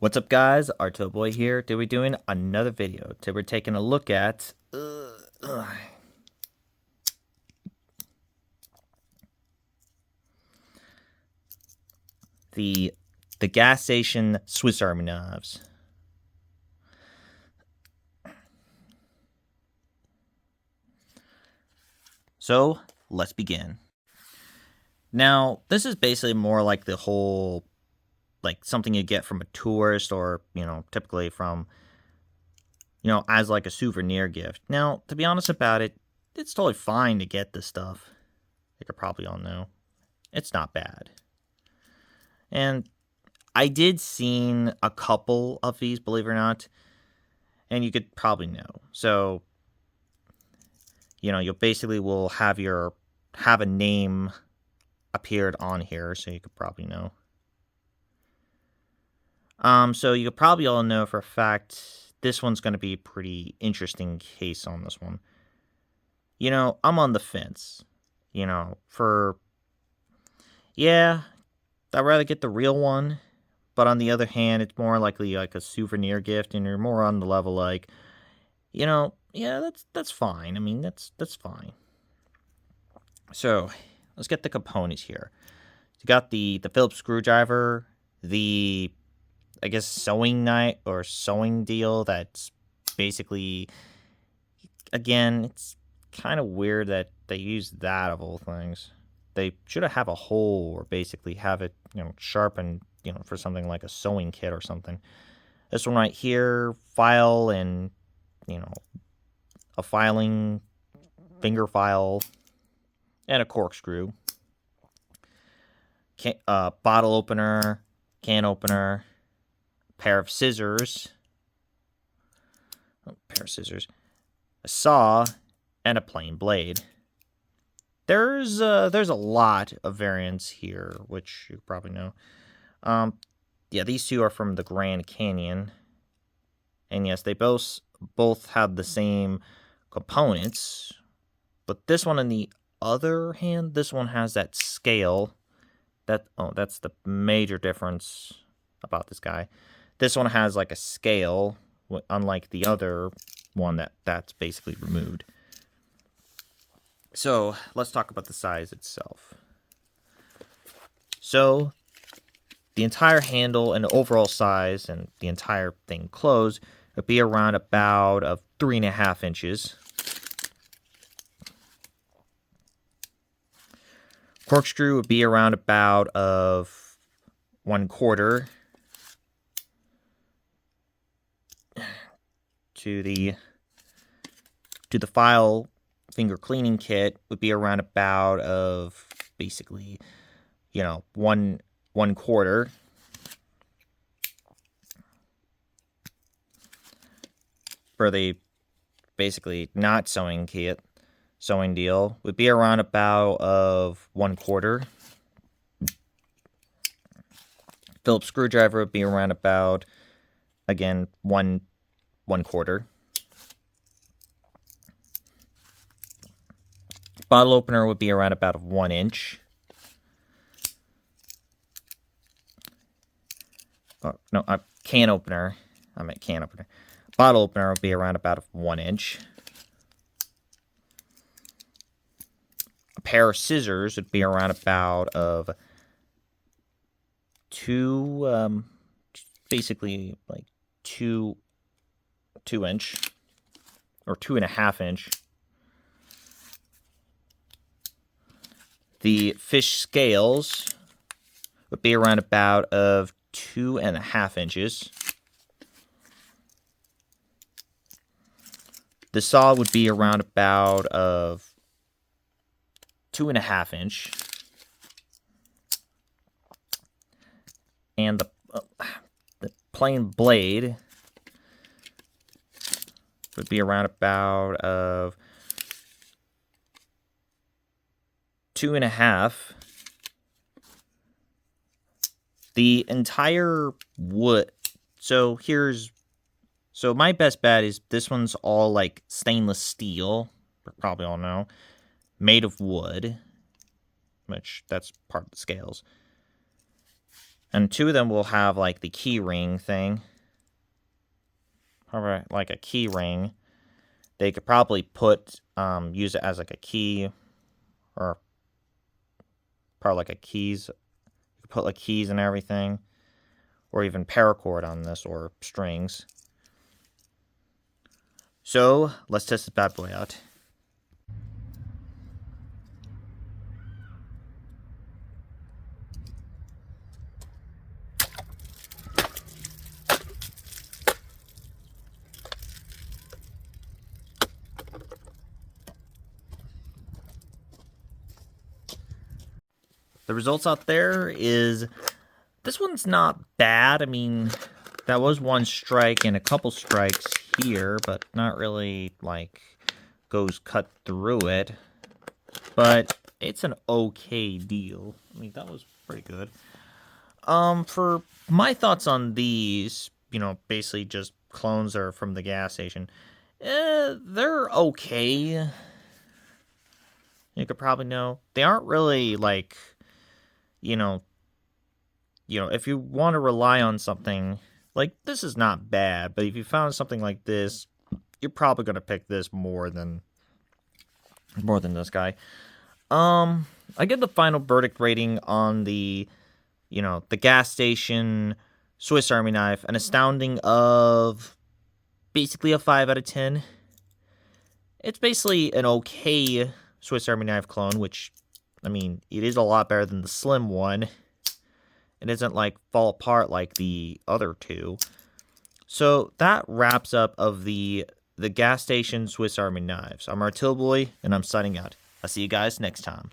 What's up, guys? Arto Boy here. Today we're doing another video. Today we're taking a look at the gas station Swiss Army knives. So let's begin. Now, this is basically more like the whole, like something you get from a tourist or, typically from, as like a souvenir gift. Now, to be honest about it, it's totally fine to get this stuff. Like you probably all know. It's not bad. And I did seen a couple of these, believe it or not, and you could probably know. So, you basically will have a name appeared on here, so you could probably know. So you could probably all know for a fact this one's going to be a pretty interesting case on this one. I'm on the fence. I'd rather get the real one, but on the other hand, it's more likely like a souvenir gift, and you're more on the level like, that's fine. I mean, that's fine. So, let's get the components here. You got the Phillips screwdriver, the sewing knife or sewing deal that's basically, again, it's kind of weird that they use that of all things. They should have a hole or basically have it, sharpened, for something like a sewing kit or something. This one right here, file and, a filing, finger file, and a corkscrew. Bottle opener, can opener, pair of scissors, a saw, and a plain blade. There's a lot of variants here, which you probably know. These two are from the Grand Canyon, and yes, they both have the same components, but this one, on the other hand, this one has that scale. That's the major difference about this guy. This one has like a scale, unlike the other one that's basically removed. So, let's talk about the size itself. So, the entire handle and the overall size and the entire thing closed would be around about of 3.5 inches. Corkscrew would be around about of 1/4. To the file finger cleaning kit would be around about of basically, 1/4. For the basically not sewing deal would be around about of 1/4. Phillips screwdriver would be around about, again, 1/4. Bottle opener would be around about 1 inch. Can opener. I meant can opener. Bottle opener would be around about 1 inch. A pair of scissors would be around about of 2, basically like 2 inch or 2.5 inch. The fish scales would be around about of 2.5 inches. The saw would be around about of 2.5 inch. And the plain blade would be around about of 2.5. The entire wood. So my best bet is this one's all like stainless steel. You probably all know, made of wood, which that's part of the scales. And 2 of them will have, like, the key ring thing. Or, like, a key ring. They could probably use it as, like, a key. Or probably, like, a keys. You could put, like, keys and everything. Or even paracord on this, or strings. So, let's test this bad boy out. The results out there is, this one's not bad. I mean, that was 1 strike and a couple strikes here, but not really, like, goes cut through it. But it's an okay deal. I mean, that was pretty good. For my thoughts on these, basically just clones are from the gas station. They're okay. You could probably know. They aren't really, like, if you want to rely on something, like, this is not bad, but if you found something like this, you're probably going to pick this more than this guy. I give the final verdict rating on the gas station Swiss Army knife an astounding of basically a 5 out of 10. It's basically an okay Swiss Army knife clone, which, I mean, it is a lot better than the slim one. It doesn't, like, fall apart like the other 2. So that wraps up of the gas station Swiss Army knives. I'm Artillboy, and I'm signing out. I'll see you guys next time.